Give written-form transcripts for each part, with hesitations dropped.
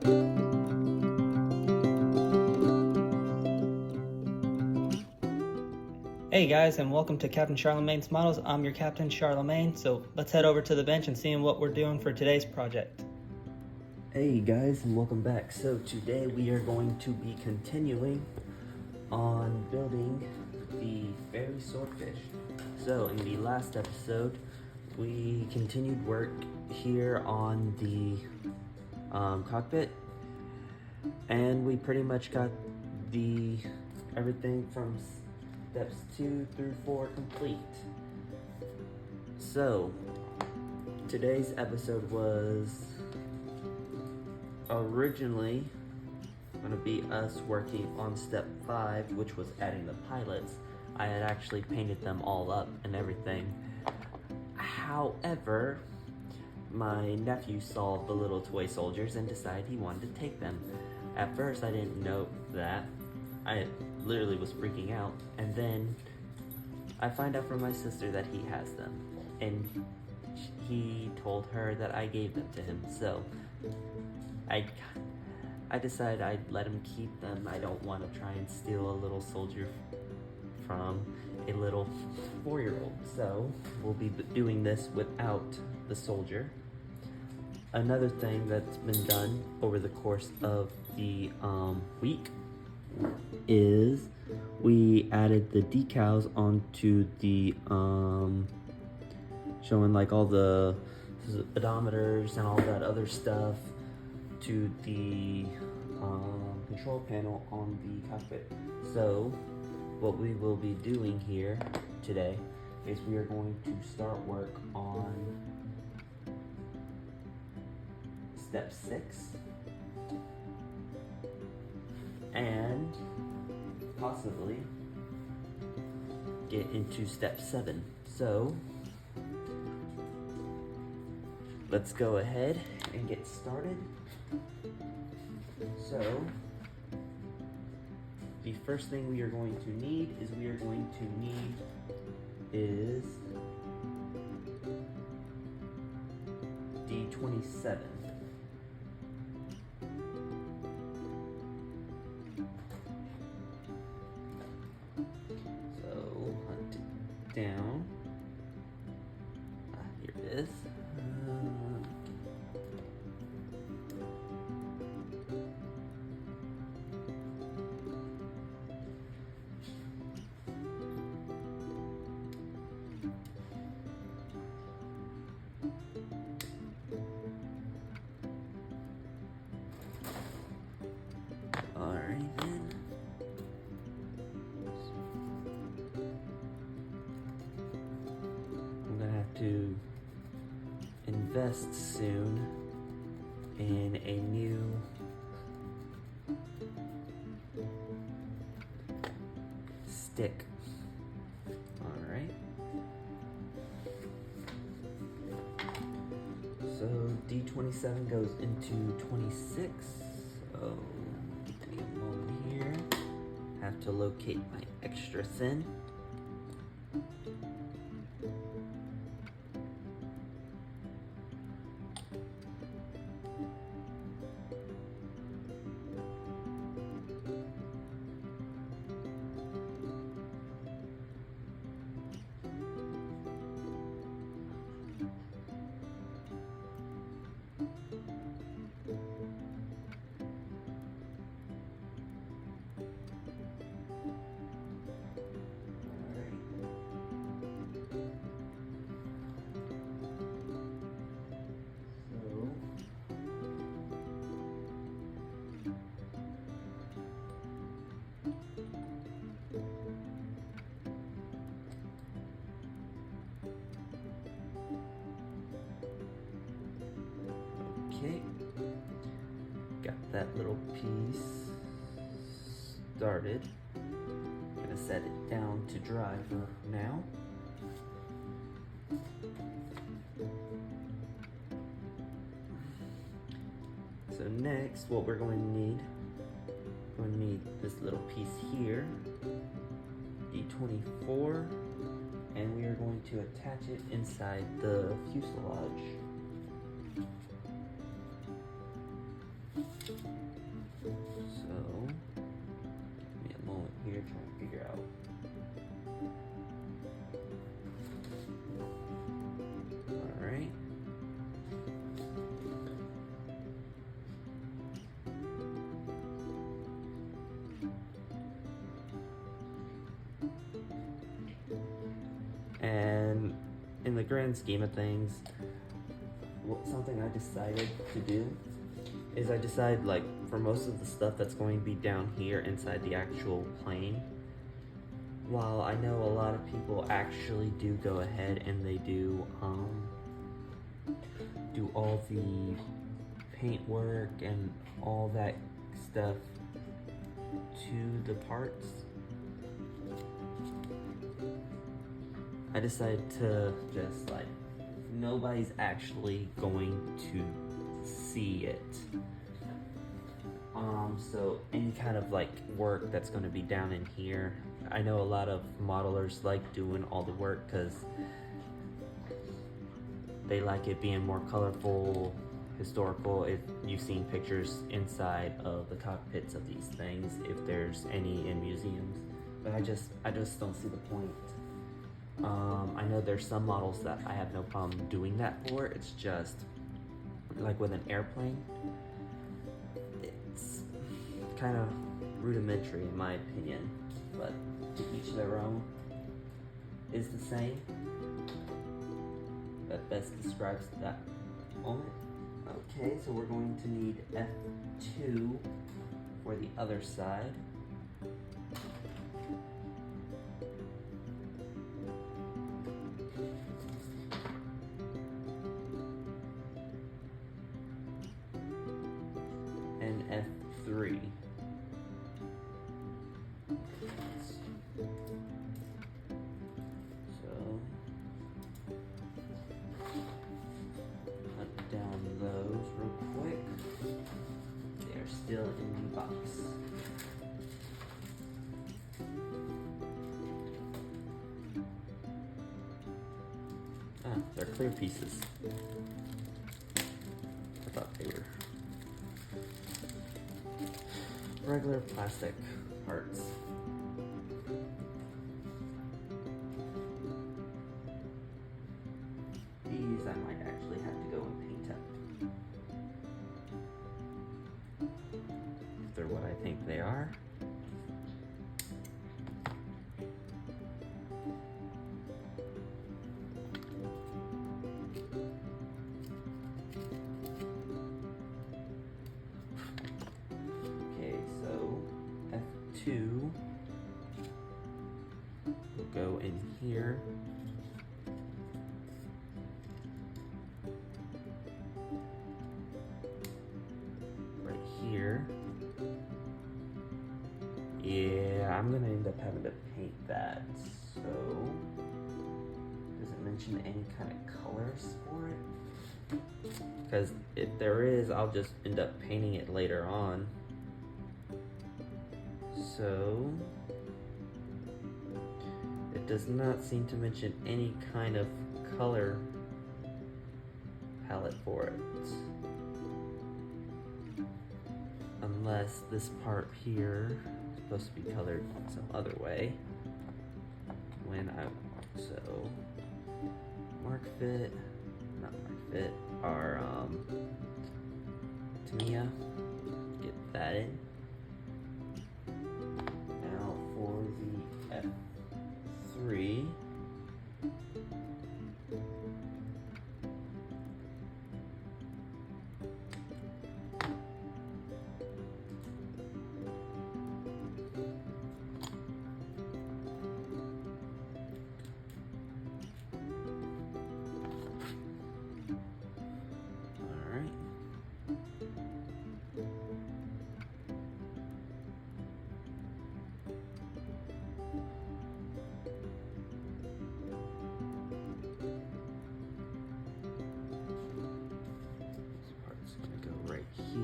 Hey guys, and welcome to Captain Charlemagne's Models. I'm your Captain Charlemagne, so let's head over to the bench and see what we're doing for today's project. Hey guys, and welcome back. So today we are going to be continuing on building the Fairy Swordfish. So in the last episode, we continued work here on the cockpit, and we pretty much got everything from steps 2 through 4 complete. So today's episode was originally going to be us working on step 5, which was adding the pilots. I had actually painted them all up and everything. However, my nephew saw the little toy soldiers and decided he wanted to take them. At first I didn't know that. I literally was freaking out, and then I find out from my sister that he has them, and he told her that I gave them to him. So I decided I'd let him keep them. I don't want to try and steal a little soldier from a little 4-year-old. So we'll be doing this without the soldier. Another thing that's been done over the course of the week is we added the decals onto the showing like all the odometers and all that other stuff to the control panel on the cockpit. So what we will be doing here today is we are going to start work on step 6 and possibly get into step 7. So let's go ahead and get started. So the first thing we are going to need is D27. So hunt it down. Here it is. Alright then. I'm gonna have to invest soon in a new stick. Alright. So D27 goes into 26. So give me a moment here. Have to locate my extra thin. Okay, got that little piece started. Gonna set it down to dry for now. So next, what we're going to need this little piece here, D24, and we are going to attach it inside the fuselage. in the grand scheme of things, something I decided to do is I decided, like, for most of the stuff that's going to be down here inside the actual plane, while I know a lot of people actually do go ahead and they do all the paint work and all that stuff to the parts, I decided to just, like, nobody's actually going to see it. So any kind of like work that's going to be down in here, I know a lot of modelers like doing all the work because they like it being more colorful, historical. If you've seen pictures inside of the cockpits of these things, if there's any in museums, but I just don't see the point. I know there's some models that I have no problem doing that for. It's just like with an airplane, it's kind of rudimentary in my opinion, but to each their own is the same. That best describes that moment. Okay, so we're going to need F2 for the other side. And F3. So hunt down those real quick. They are still in the box. Ah, they're clear pieces. I thought they were regular plastic parts. These I might actually have to go and paint up. If they're what I think they are. F2 will go in here. Right here. Yeah, I'm gonna end up having to paint that. So, does it mention any kind of colors for it? Because if there is, I'll just end up painting it later on. So, it does not seem to mention any kind of color palette for it. Unless this part here is supposed to be colored some other way when I want. So, Mark Fit, not Mark Fit, our Tamiya, get that in. For the F3,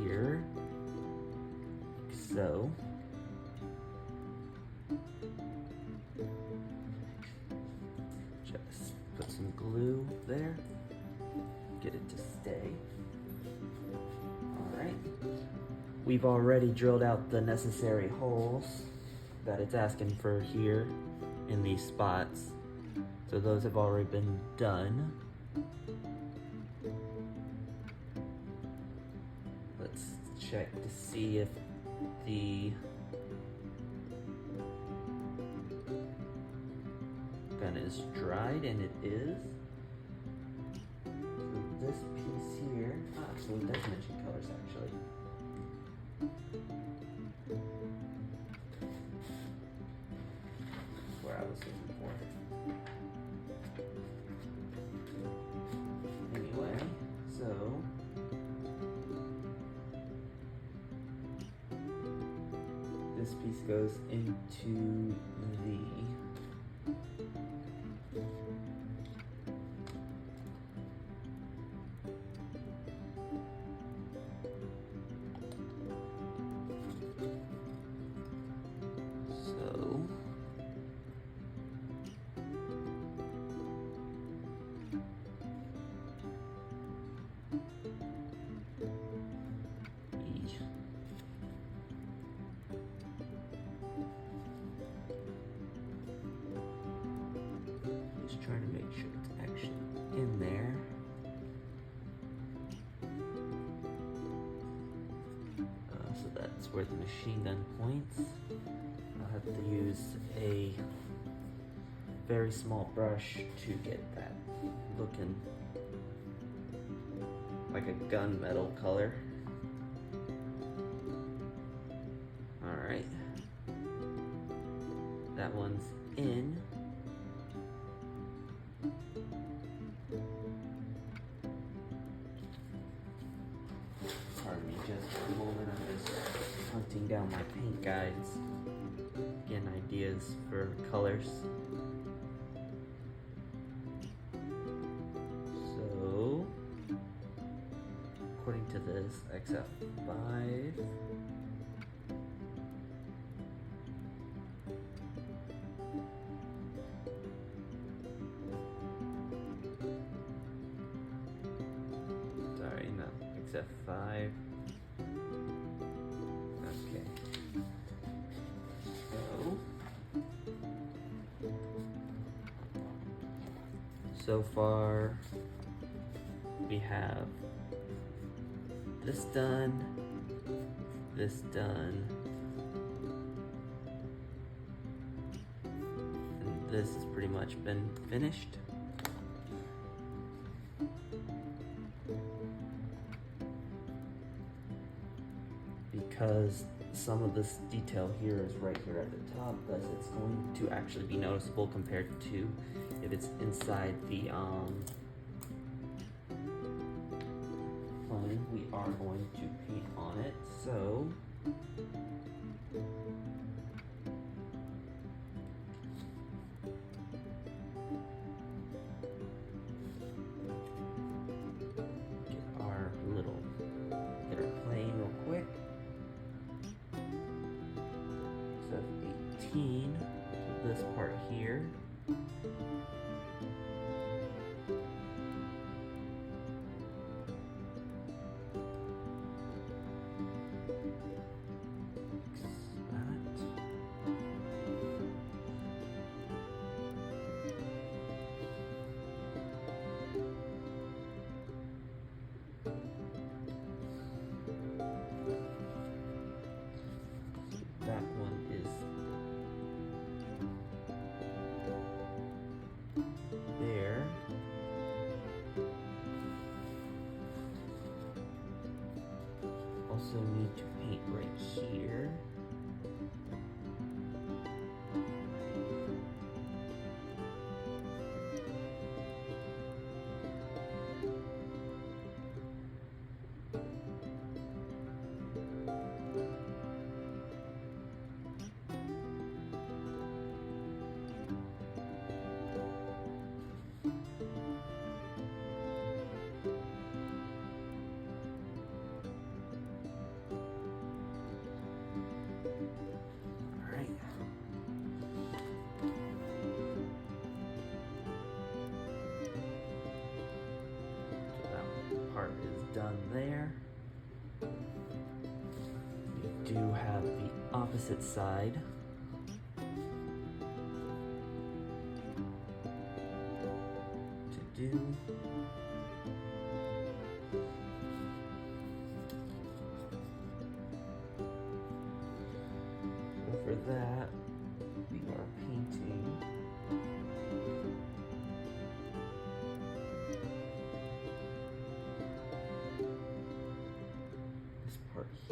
here, so just put some glue there, get it to stay. All right, we've already drilled out the necessary holes that it's asking for here in these spots, so those have already been done. Check to see if the gun is dried, and it is. this piece here, so it does mention colors actually. That's where I was looking for. Anyway, so this piece goes into the trying to make sure it's actually in there. So that's where the machine gun points. I'll have to use a very small brush to get that looking like a gunmetal color. Alright. That one's in. Pardon me just for a moment, I'm just hunting down my paint guides, getting ideas for colors. So, according to this, XF5. Sorry, no, XF5. Okay. So far we have this done, and this has pretty much been finished. Because some of this detail here is right here at the top, thus it's going to actually be noticeable compared to if it's inside the plane. We are going to paint on it, so get our plane real quick. So 18 to this part here. That one is there. Also need to paint right here. Part is done there. We do have the opposite side. To do. So for that, we are painting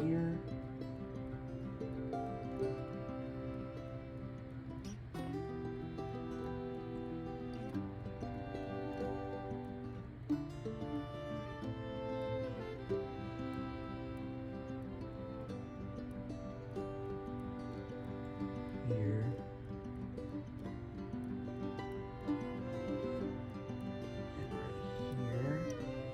here. Here. And right here.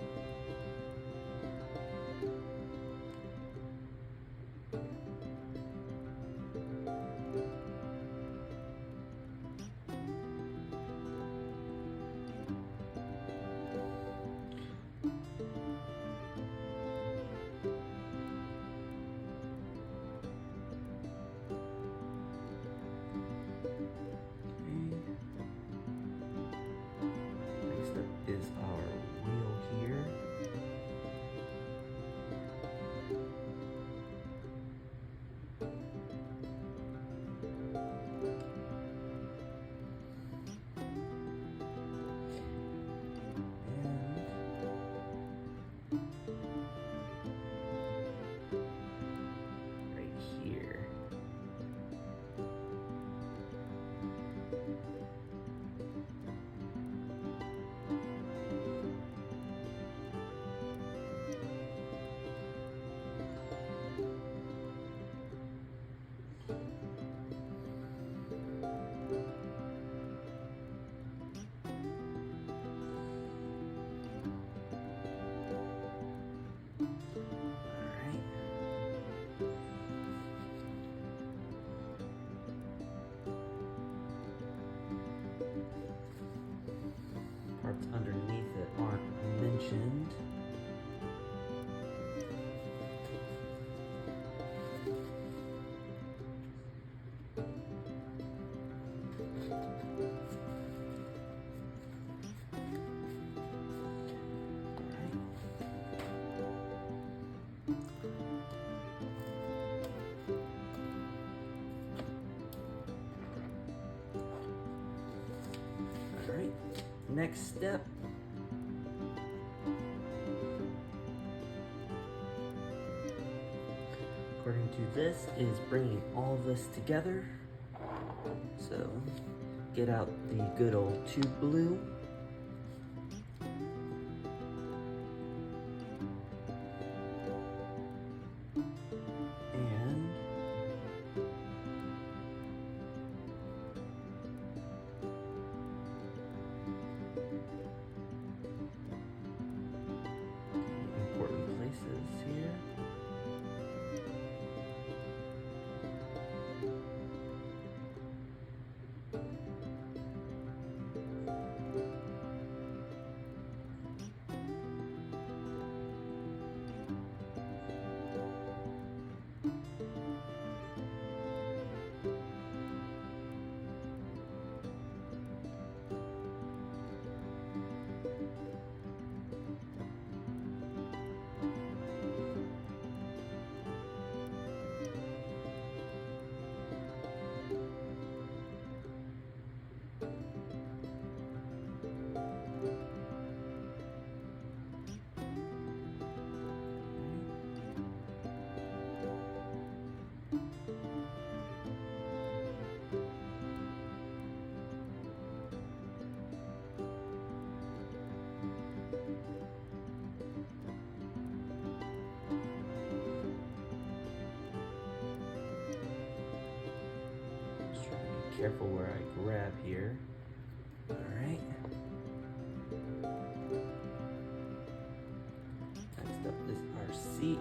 Next up is our wheel here. And right here. Parts underneath that aren't mentioned. All right. Next step. According to this, is bringing all this together. So, get out the good old tube glue. And important places here. Careful where I grab here. All right. Next up is our seat.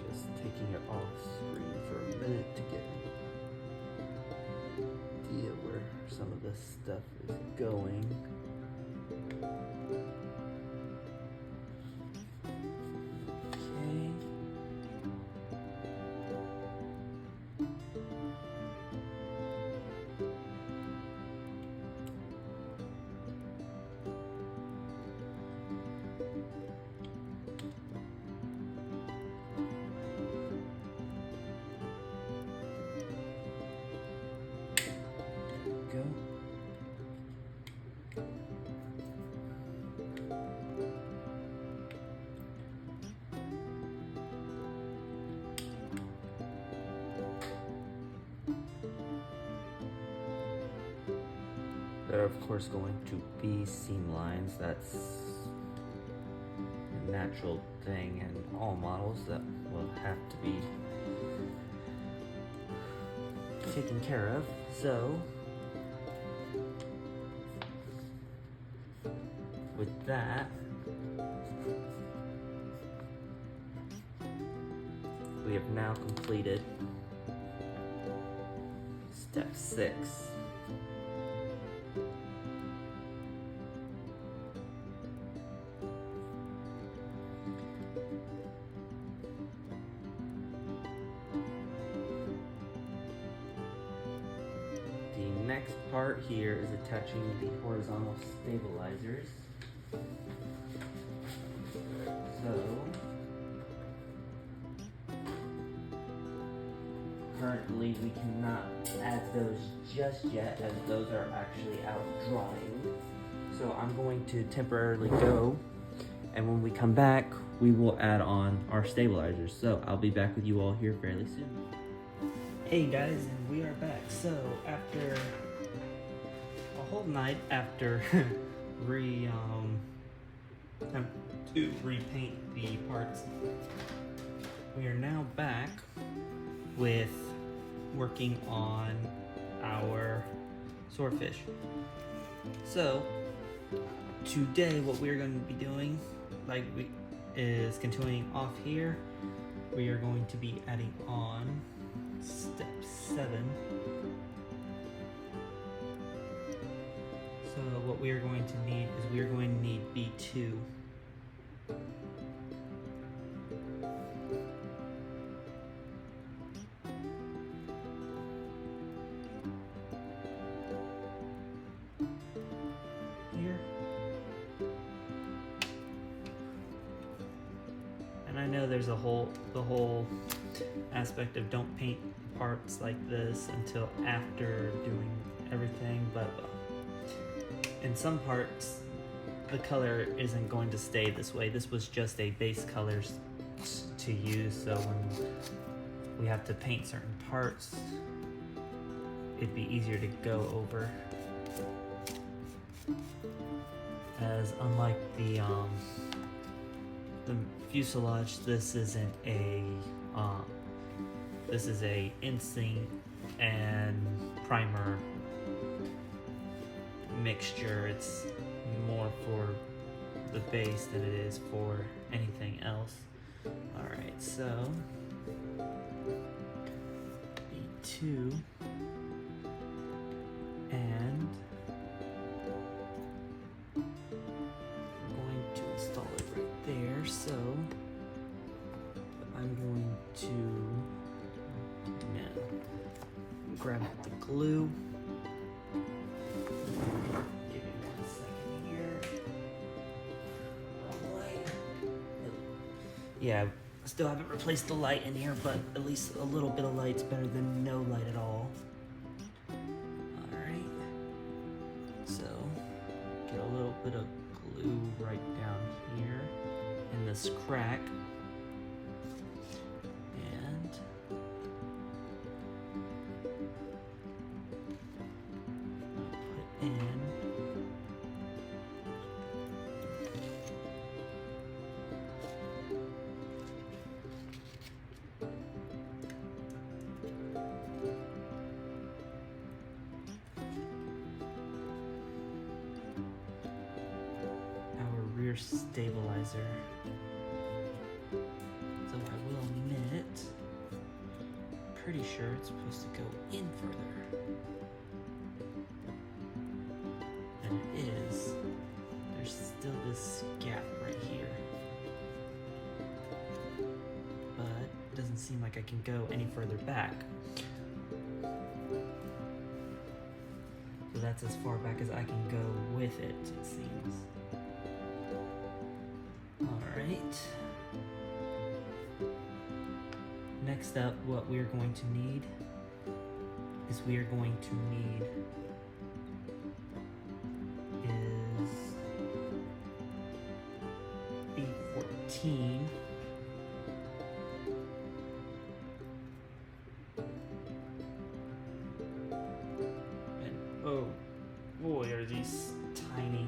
Just taking it off screen for a minute to get where some of this stuff is going. Okay. go. There are of course going to be seam lines. That's a natural thing in all models that will have to be taken care of. So with that, we have now completed step 6. The next part here is attaching the horizontal stabilizers. So, currently we cannot add those just yet, as those are actually out drying. So I'm going to temporarily go, and when we come back, we will add on our stabilizers. So I'll be back with you all here fairly soon. Hey guys, and we are back. So after a whole night after to repaint the parts, we are now back with working on our swordfish. So today what we're going to be doing, is continuing off here. We are going to be adding on step 7. So what we are going to need is we are going to need B2. Here. And I know there's the whole aspect of don't paint parts like this until after doing everything, but in some parts the color isn't going to stay this way. This was just a base color to use, so when we have to paint certain parts, it'd be easier to go over. As unlike the fuselage, this isn't a this is a instinct and primer mixture. It's more for the base than it is for anything else. Alright, so B2, and we're going to install it right there. So I'm going to grab the glue. Give me 1 second here. Yeah, still haven't replaced the light in here, but at least a little bit of light's better than no light at all. Alright. So, get a little bit of glue right down here in this crack. Rear stabilizer. So I will admit, pretty sure it's supposed to go in further. And it is. There's still this gap right here. But it doesn't seem like I can go any further back. So that's as far back as I can go with it, it seems. Alright. Next up, what we're going to need is we are going to need 17. And oh boy, are these tiny.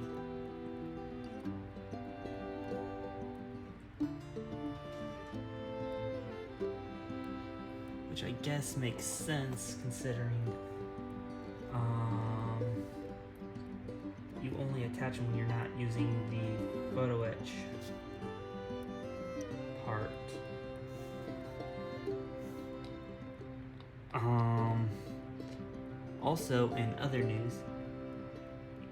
Which I guess makes sense considering you only attach them when you're not using the photo etch part. Also, in other news,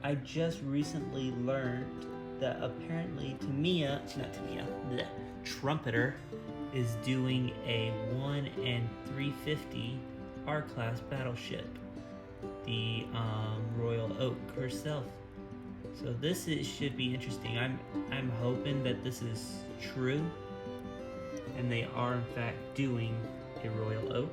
I just recently learned that apparently Trumpeter is doing a 1 in 350 R-class battleship, the Royal Oak herself. So this should be interesting. I'm hoping that this is true, and they are in fact doing a Royal Oak.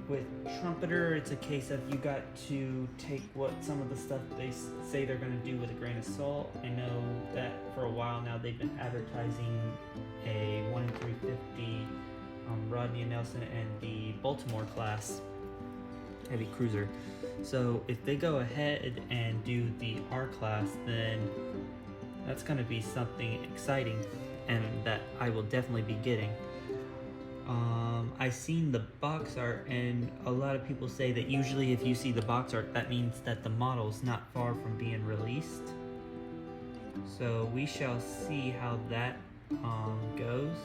With Trumpeter, it's a case of you got to take some of the stuff they say they're going to do with a grain of salt. I know that for a while now they've been advertising a 1 in 350 Rodney and Nelson and the Baltimore class heavy cruiser. So if they go ahead and do the R class, then that's going to be something exciting and that I will definitely be getting. I've seen the box art, and a lot of people say that usually if you see the box art, that means that the model's not far from being released. So we shall see how that goes.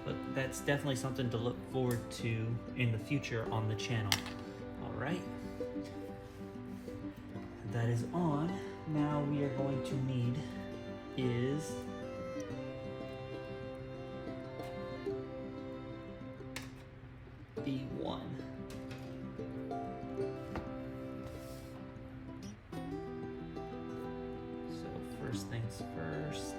But that's definitely something to look forward to in the future on the channel. Alright. That is on. Now we are going to need is B1. So first things first.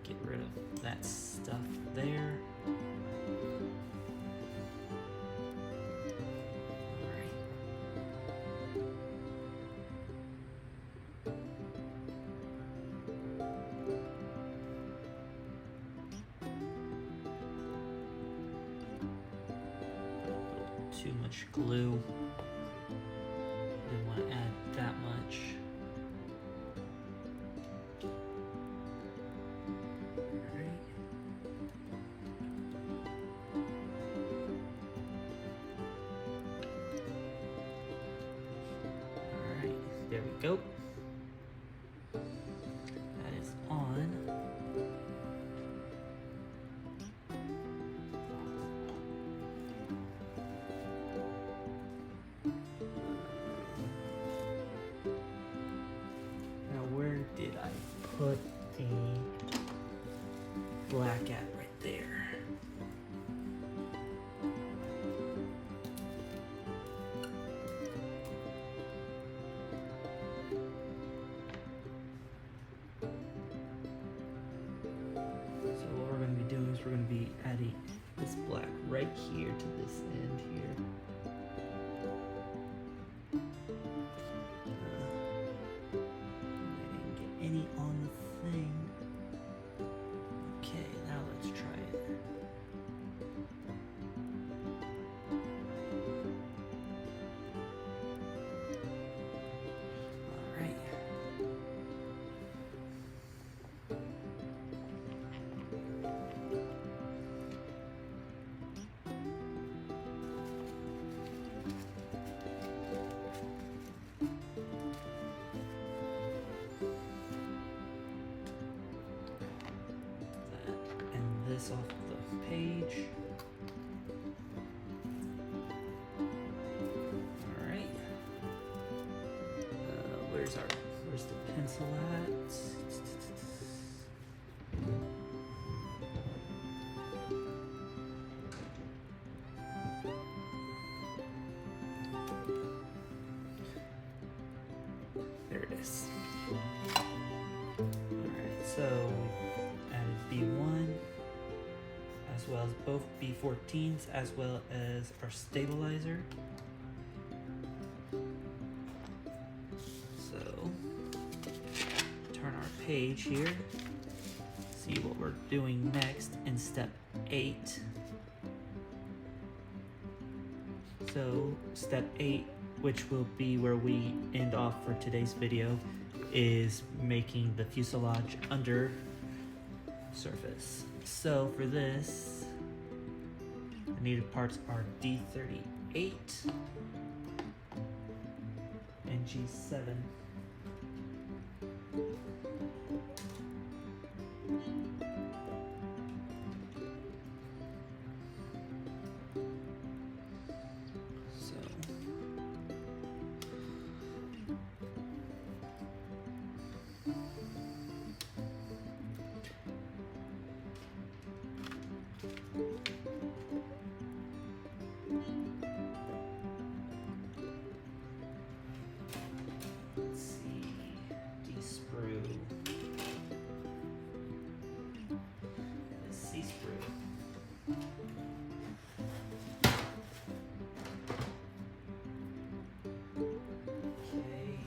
Get rid of that stuff there. Too much glue. Didn't want to add that much. Alright. Alright, there we go. That is on. Did I put the black at right there? So what we're going to be doing is we're going to be adding this black right here to this end here. Any on the thing. Okay, now let's try it. Alright. This off the page. Alright. Where's the pencil at? There it is. Alright, so added B1. both B14s as well as our stabilizer. So turn our page here, see what we're doing next in step 8. So step 8, which will be where we end off for today's video, is making the fuselage under surface. So for this, the needed parts are D38 and G7. Let's see, D-sprue, C-sprue. Okay.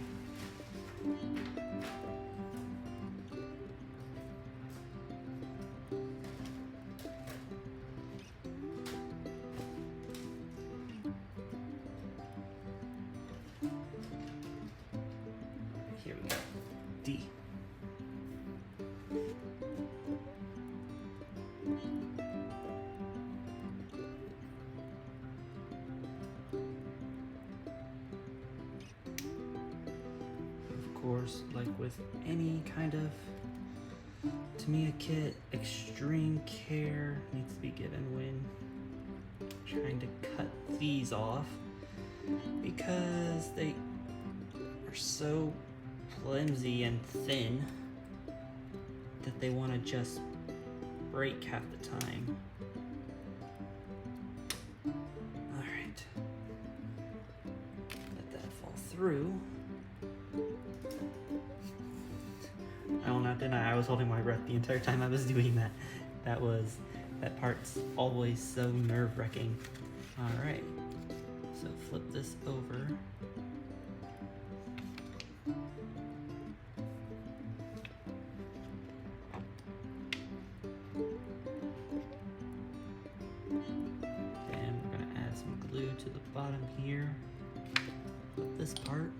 Here we go. D. Of course, like with any kind of Tamiya kit, extreme care needs to be given when trying to cut these off, because they are so flimsy and thin that they want to just break half the time. Alright. Let that fall through. I will not deny, I was holding my breath the entire time I was doing that. That part's always so nerve-wracking. Alright. So flip this over. And we're gonna add some glue to the bottom here. Flip this part.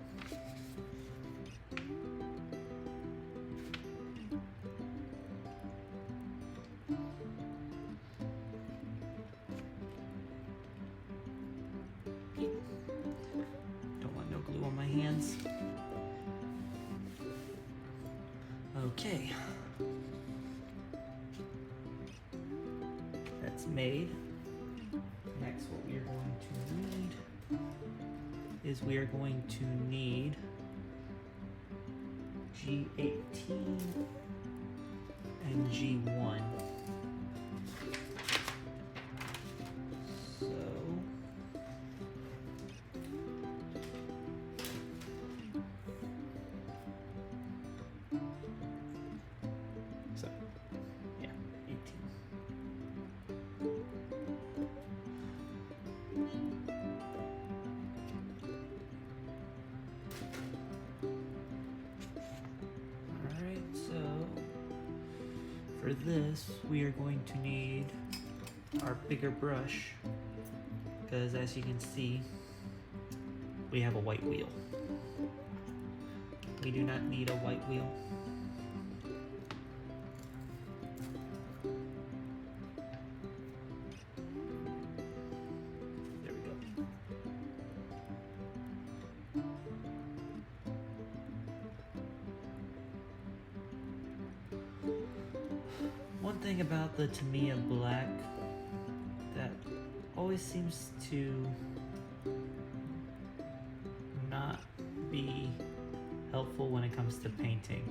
Don't want no glue on my hands. Okay. That's made. Next, what we are going to need is we are going to need G18 and G1. So, yeah, 18. Alright, so for this, we are going to need our bigger brush, because as you can see, we have a white wheel. We do not need a white wheel. There we go. One thing about the Tamiya black that always seems to not be helpful when it comes to painting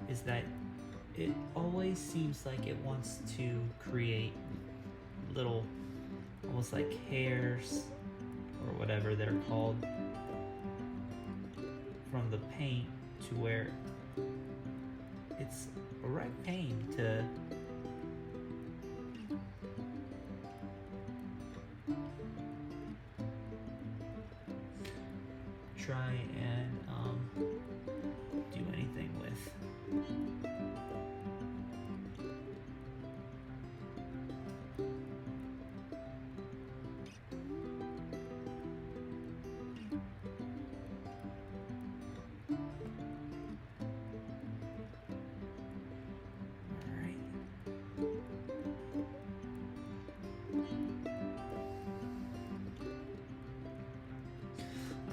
is that it always seems like it wants to create little, almost like hairs or whatever they're called, from the paint, to where it's a right pain to try and do anything with.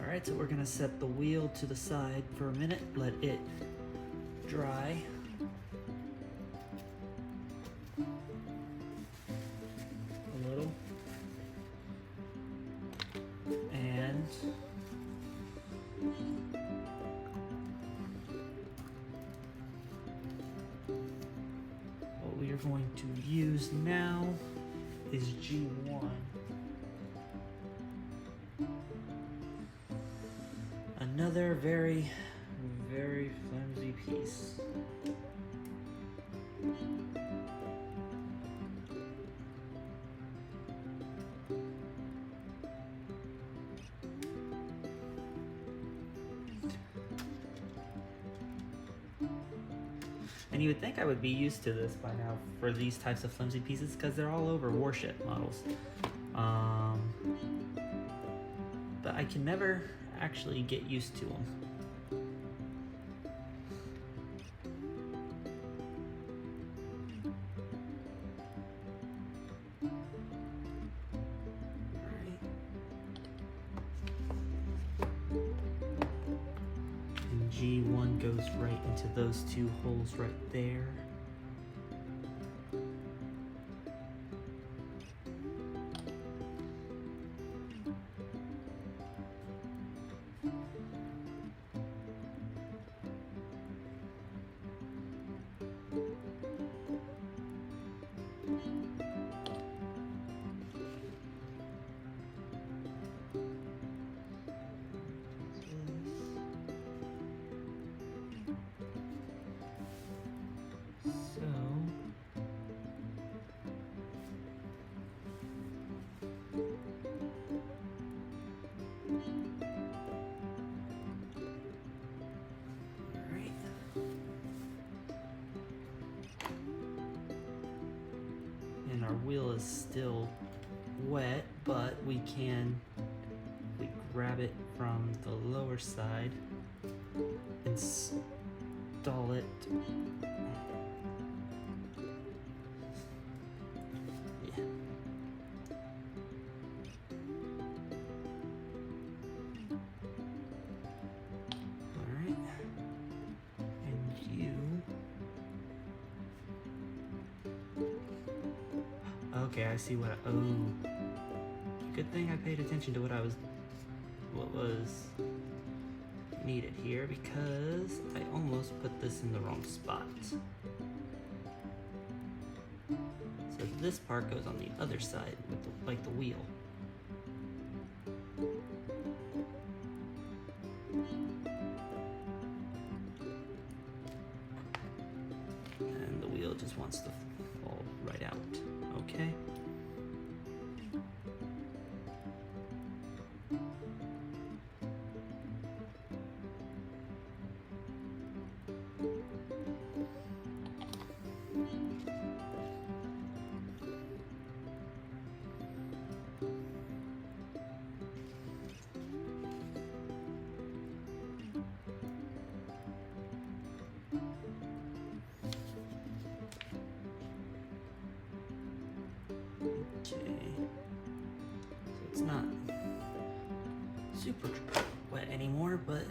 Alright, so we're gonna set the wheel to the side for a minute, let it dry. A little. And what we are going to use now is G1. Another very, very flimsy piece. And you would think I would be used to this by now for these types of flimsy pieces because they're all over warship models. But I can never actually get used to them. Alright. And G1 goes right into those two holes right there. And our wheel is still wet, but we grab it from the lower side, install it. Yeah. All right. And you. Okay, I see what good thing I paid attention to what was needed here, because I almost put this in the wrong spot. So this part goes on the other side with like the wheel. And the wheel just wants to fall right out. Okay. Okay, so it's not super wet anymore, but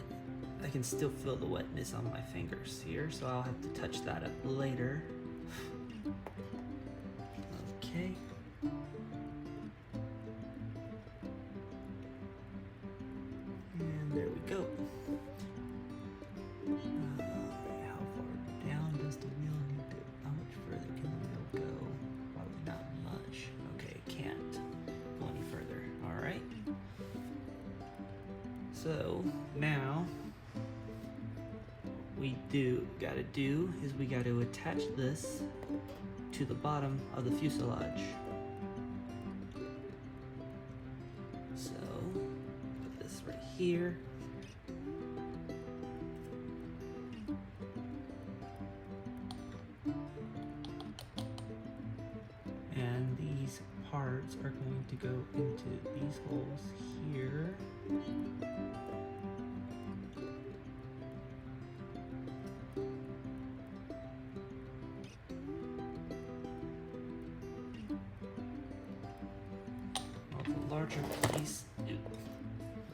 I can still feel the wetness on my fingers here, so I'll have to touch that up later. Okay. And there we go. How far down does the wheel need to, how much further can the wheel go? Probably not much. Okay, it can't go any further. All right. So now we gotta do is we gotta attach this to the bottom of the fuselage. So put this right here, parts are going to go into these holes here. While the larger piece,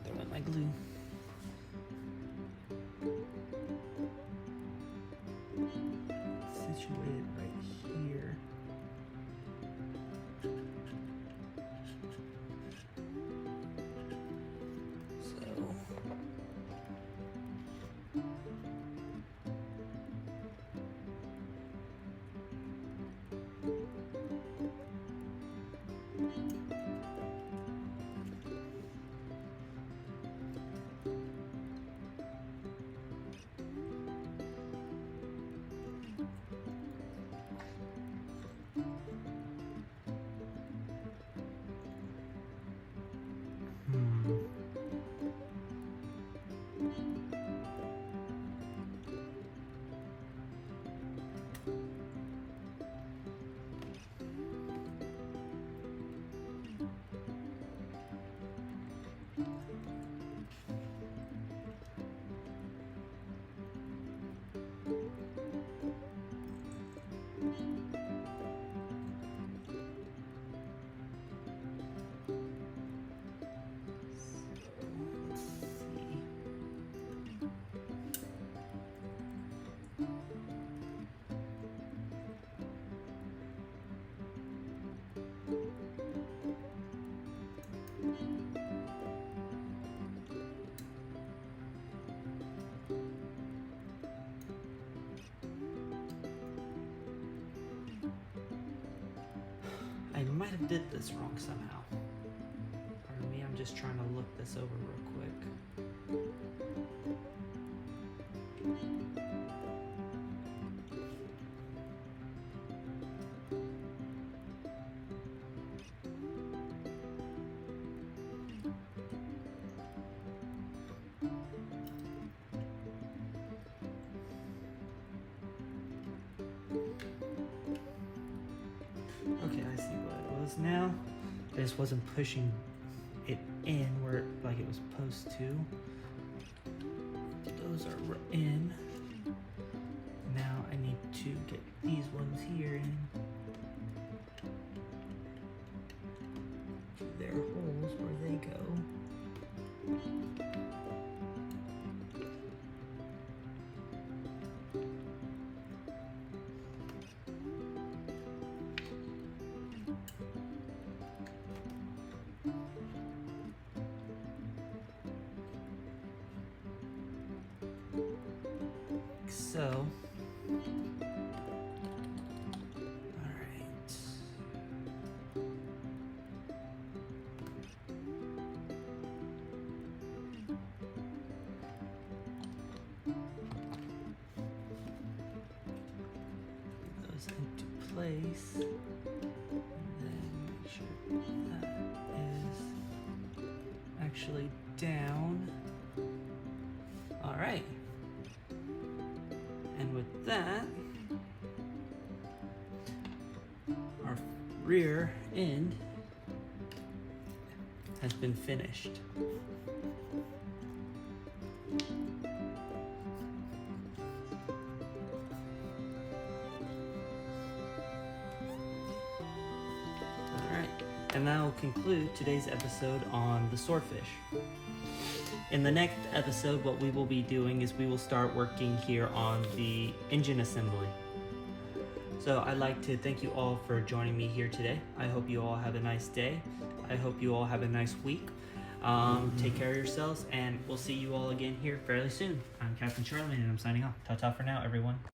throw in my glue. Situated right here. I might have did this wrong somehow. Pardon me, I'm just trying to look this over real quick. Okay, I see what it was now. I just wasn't pushing it in where like it was supposed to. Those are in. Now I need to get these ones here in. Their holes where they go. So, all right. Put those into place, and then make sure that is actually down. All right. And with that, our rear end has been finished. Alright, and that will conclude today's episode on the swordfish. In the next episode, what we will be doing is we will start working here on the engine assembly. So I'd like to thank you all for joining me here today. I hope you all have a nice day. I hope you all have a nice week. Take care of yourselves, and we'll see you all again here fairly soon. I'm Captain Charlie, and I'm signing off. Ta-ta for now, everyone.